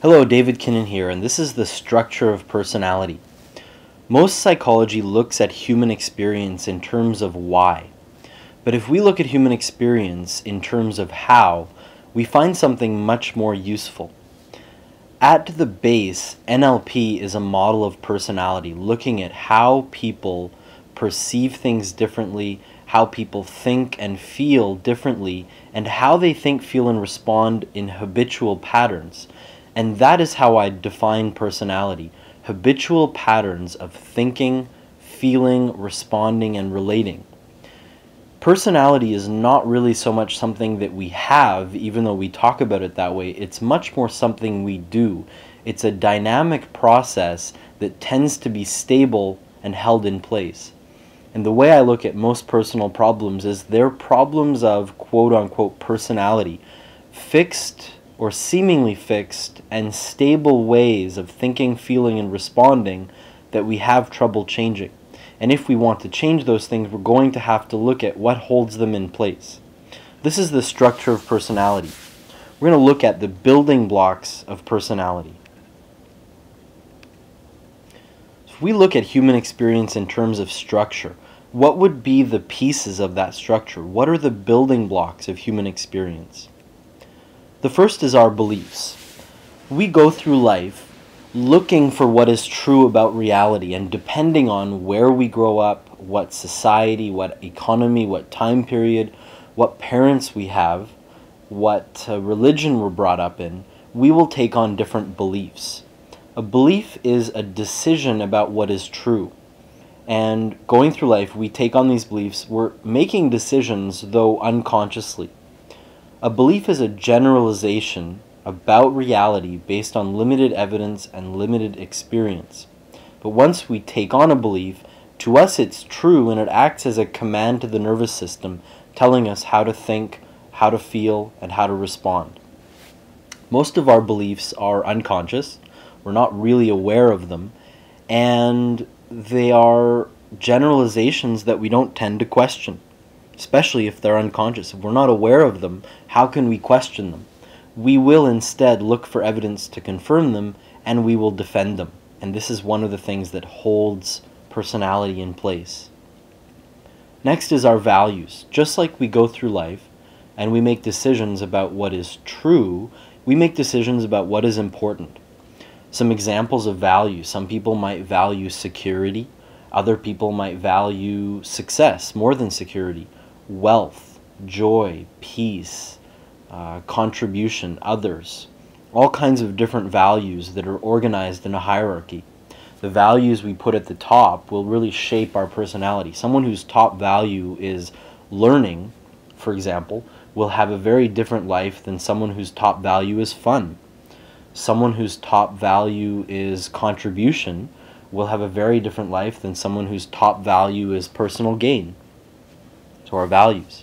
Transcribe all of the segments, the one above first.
Hello, David Kinnan here, and this is the structure of personality. Most psychology looks at human experience in terms of why. But if we look at human experience in terms of how, we find something much more useful. At the base, NLP is a model of personality, looking at how people perceive things differently, how people think and feel differently, and how they think, feel, and respond in habitual patterns. And that is how I define personality: habitual patterns of thinking, feeling, responding, and relating. Personality is not really so much something that we have, even though we talk about it that way. It's much more something we do. It's a dynamic process that tends to be stable and held in place. And the way I look at most personal problems is they're problems of quote-unquote personality, fixed or seemingly fixed and stable ways of thinking, feeling, and responding that we have trouble changing. And if we want to change those things, we're going to have to look at what holds them in place. This is the structure of personality. We're going to look at the building blocks of personality. If we look at human experience in terms of structure, what would be the pieces of that structure? What are the building blocks of human experience? The first is our beliefs. We go through life looking for what is true about reality, and depending on where we grow up, what society, what economy, what time period, what parents we have, what religion we're brought up in, we will take on different beliefs. A belief is a decision about what is true. And going through life, we take on these beliefs. We're making decisions, though unconsciously. A belief is a generalization about reality based on limited evidence and limited experience. But once we take on a belief, to us it's true, and it acts as a command to the nervous system, telling us how to think, how to feel, and how to respond. Most of our beliefs are unconscious. We're not really aware of them, and they are generalizations that we don't tend to question, especially if they're unconscious. If we're not aware of them, how can we question them? We will instead look for evidence to confirm them, and we will defend them. And this is one of the things that holds personality in place. Next is our values. Just like we go through life and we make decisions about what is true, we make decisions about what is important. Some examples of values: some people might value security, other people might value success more than security, wealth, joy, peace, contribution, others. All kinds of different values that are organized in a hierarchy. The values we put at the top will really shape our personality. Someone whose top value is learning, for example, will have a very different life than someone whose top value is fun. Someone whose top value is contribution will have a very different life than someone whose top value is personal gain. So our values.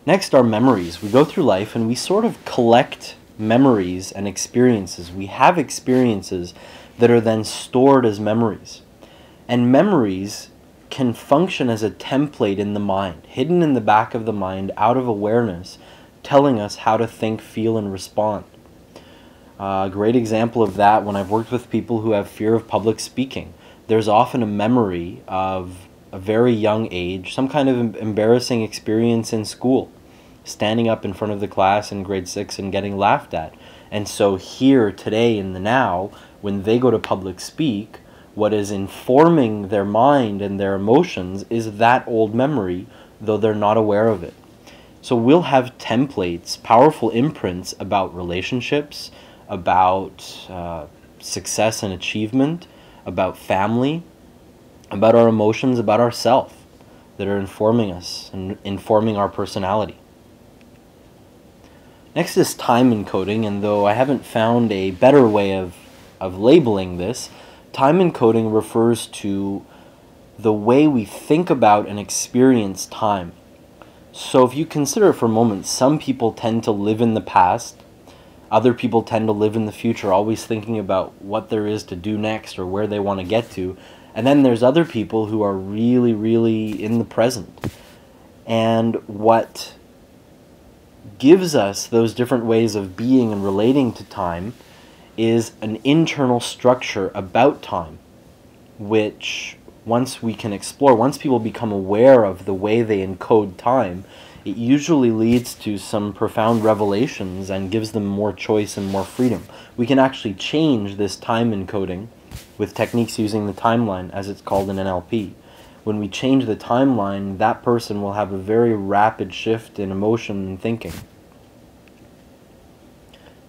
Next are memories. We go through life and we sort of collect memories and experiences. We have experiences that are then stored as memories. And memories can function as a template in the mind, hidden in the back of the mind, out of awareness, telling us how to think, feel, and respond. A great example of that, when I've worked with people who have fear of public speaking, there's often a memory of a very young age, some kind of embarrassing experience in school, standing up in front of the class in grade 6 and getting laughed at. And so here, today, in the now, when they go to public speak, what is informing their mind and their emotions is that old memory, though they're not aware of it. So we'll have templates, powerful imprints about relationships, about success and achievement, about family, about our emotions, about ourself, that are informing us and informing our personality. Next is time encoding, and though I haven't found a better way of labeling this, time encoding refers to the way we think about and experience time. So if you consider for a moment, some people tend to live in the past, other people tend to live in the future, always thinking about what there is to do next or where they want to get to. And then there's other people who are really, really in the present. And what gives us those different ways of being and relating to time is an internal structure about time, which once we can explore, once people become aware of the way they encode time, it usually leads to some profound revelations and gives them more choice and more freedom. We can actually change this time encoding with techniques using the timeline, as it's called in NLP. When we change the timeline, that person will have a very rapid shift in emotion and thinking.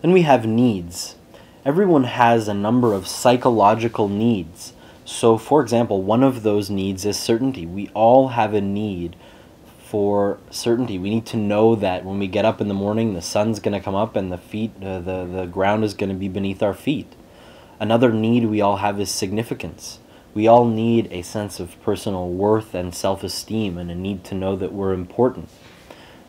Then we have needs. Everyone has a number of psychological needs. So, for example, one of those needs is certainty. We all have a need for certainty. We need to know that when we get up in the morning, the sun's going to come up and the ground is going to be beneath our feet. Another need we all have is significance. We all need a sense of personal worth and self-esteem and a need to know that we're important.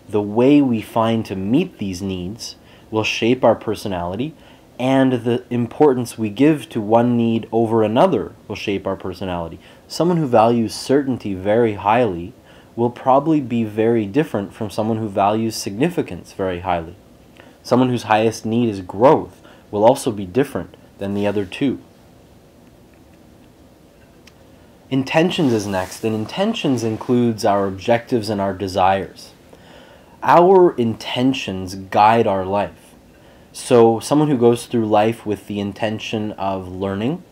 The way we find to meet these needs will shape our personality, and the importance we give to one need over another will shape our personality. Someone who values certainty very highly will probably be very different from someone who values significance very highly. Someone whose highest need is growth will also be different than the other two. Intentions is next, and intentions includes our objectives and our desires. Our intentions guide our life. So someone who goes through life with the intention of learning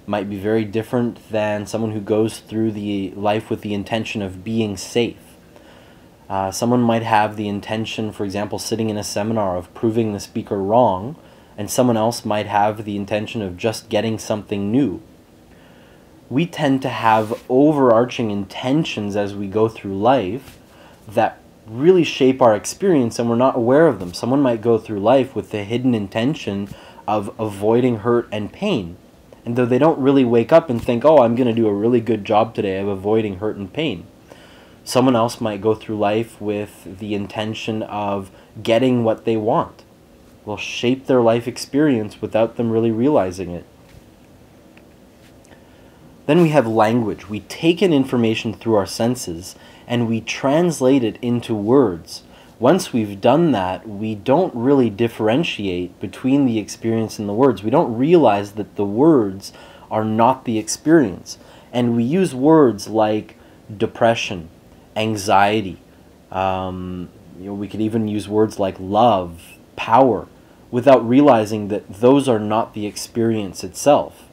might be very different than someone who goes through the life with the intention of being safe. Someone might have the intention, for example, sitting in a seminar of proving the speaker wrong, and someone else might have the intention of just getting something new. We tend to have overarching intentions as we go through life that really shape our experience, and we're not aware of them. Someone might go through life with the hidden intention of avoiding hurt and pain. And though they don't really wake up and think, oh, I'm going to do a really good job today of avoiding hurt and pain. Someone else might go through life with the intention of getting what they want. Will shape their life experience without them really realizing it. Then we have language. We take in information through our senses and we translate it into words. Once we've done that, we don't really differentiate between the experience and the words. We don't realize that the words are not the experience. And we use words like depression, anxiety. We could even use words like love, power, without realizing that those are not the experience itself.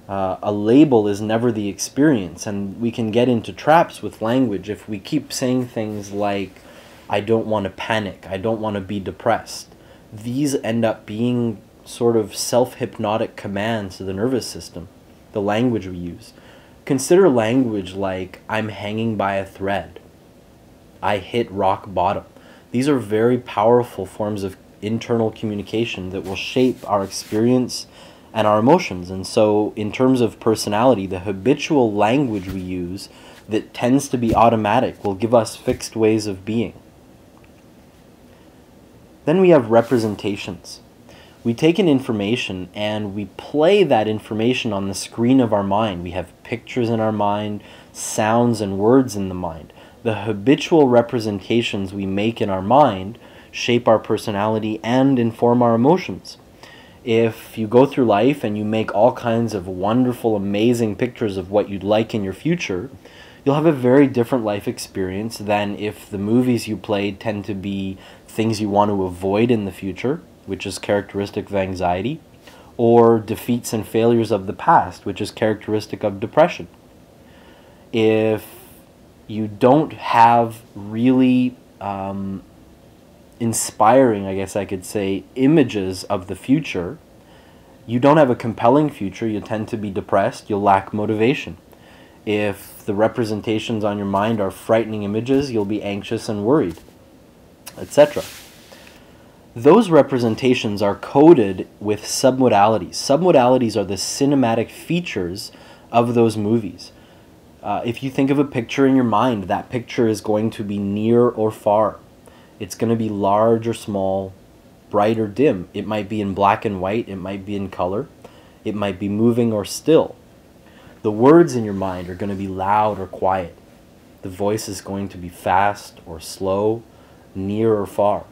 A label is never the experience, and we can get into traps with language if we keep saying things like, I don't want to panic, I don't want to be depressed. These end up being sort of self-hypnotic commands to the nervous system, the language we use. Consider language like, I'm hanging by a thread, I hit rock bottom. These are very powerful forms of internal communication that will shape our experience and our emotions. And so in terms of personality, the habitual language we use that tends to be automatic will give us fixed ways of being. Then we have representations. We take in information and we play that information on the screen of our mind. We have pictures in our mind, sounds and words in the mind. The habitual representations we make in our mind shape our personality and inform our emotions. If you go through life and you make all kinds of wonderful, amazing pictures of what you'd like in your future, you'll have a very different life experience than if the movies you played tend to be things you want to avoid in the future, which is characteristic of anxiety, or defeats and failures of the past, which is characteristic of depression. If you don't have really inspiring, I guess I could say, images of the future, you don't have a compelling future, you tend to be depressed, you'll lack motivation. If the representations on your mind are frightening images, you'll be anxious and worried, etc. Those representations are coded with submodalities. Submodalities are the cinematic features of those movies. If you think of a picture in your mind, that picture is going to be near or far. It's going to be large or small, bright or dim. It might be in black and white. It might be in color. It might be moving or still. The words in your mind are going to be loud or quiet. The voice is going to be fast or slow, near or far.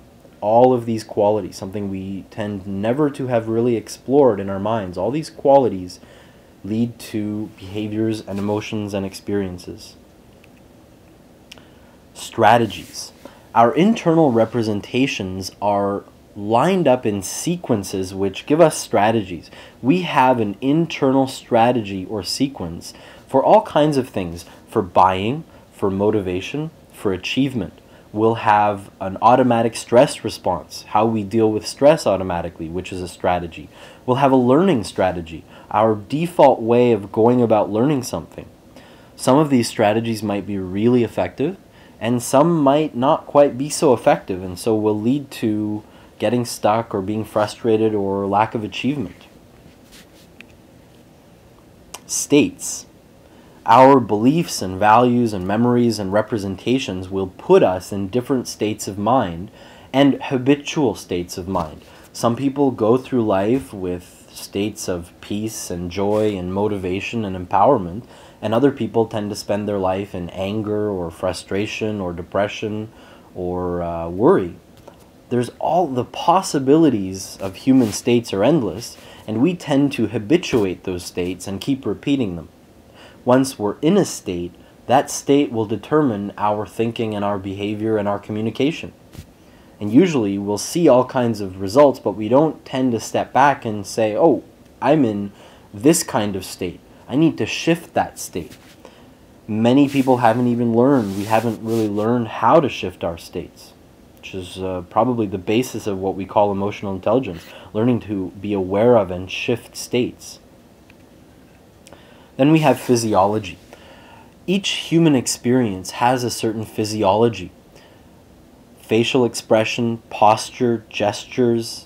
all of these qualities, something we tend never to have really explored in our minds. All these qualities lead to behaviors and emotions and experiences. Strategies. Our internal representations are lined up in sequences which give us strategies. We have an internal strategy or sequence for all kinds of things, for buying, for motivation, for achievement. We'll have an automatic stress response, how we deal with stress automatically, which is a strategy. We'll have a learning strategy, our default way of going about learning something. Some of these strategies might be really effective, and some might not quite be so effective, and so will lead to getting stuck or being frustrated or lack of achievement. States. Our beliefs and values and memories and representations will put us in different states of mind and habitual states of mind. Some people go through life with states of peace and joy and motivation and empowerment, and other people tend to spend their life in anger or frustration or depression or worry. There's all the possibilities of human states are endless, and we tend to habituate those states and keep repeating them. Once we're in a state, that state will determine our thinking and our behavior and our communication. And usually we'll see all kinds of results, but we don't tend to step back and say, oh, I'm in this kind of state. I need to shift that state. Many people haven't even learned. We haven't really learned how to shift our states, which is probably the basis of what we call emotional intelligence, learning to be aware of and shift states. Then we have physiology. Each human experience has a certain physiology. Facial expression, posture, gestures,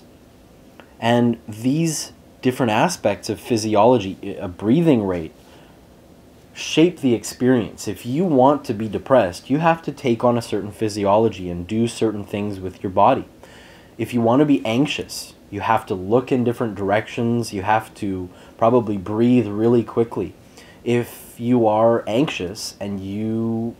and these different aspects of physiology, a breathing rate, shape the experience. If you want to be depressed, you have to take on a certain physiology and do certain things with your body. If you want to be anxious, you have to look in different directions. You have to probably breathe really quickly. If you are anxious and you,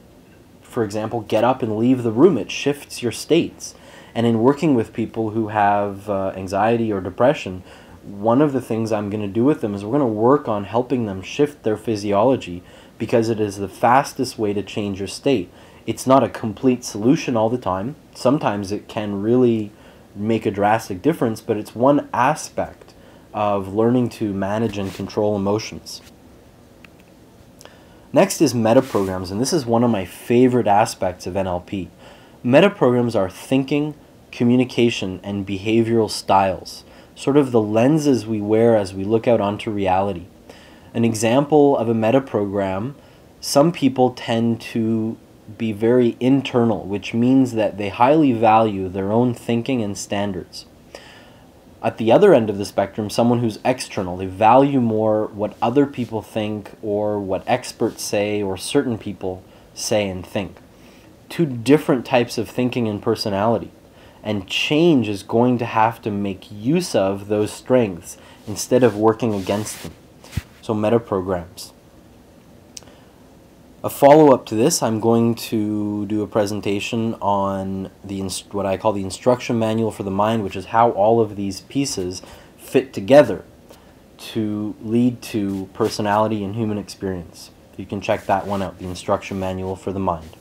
for example, get up and leave the room, it shifts your states. And in working with people who have anxiety or depression, one of the things I'm going to do with them is we're going to work on helping them shift their physiology, because it is the fastest way to change your state. It's not a complete solution all the time. Sometimes it can really make a drastic difference, but it's one aspect of learning to manage and control emotions. Next is metaprograms, and this is one of my favorite aspects of NLP. Metaprograms are thinking, communication, and behavioral styles, sort of the lenses we wear as we look out onto reality. An example of a metaprogram, some people tend to be very internal, which means that they highly value their own thinking and standards. At the other end of the spectrum, someone who's external, they value more what other people think or what experts say or certain people say and think. Two different types of thinking and personality. And change is going to have to make use of those strengths instead of working against them. So metaprograms. A follow-up to this, I'm going to do a presentation on what I call the instruction manual for the mind, which is how all of these pieces fit together to lead to personality and human experience. You can check that one out, the instruction manual for the mind.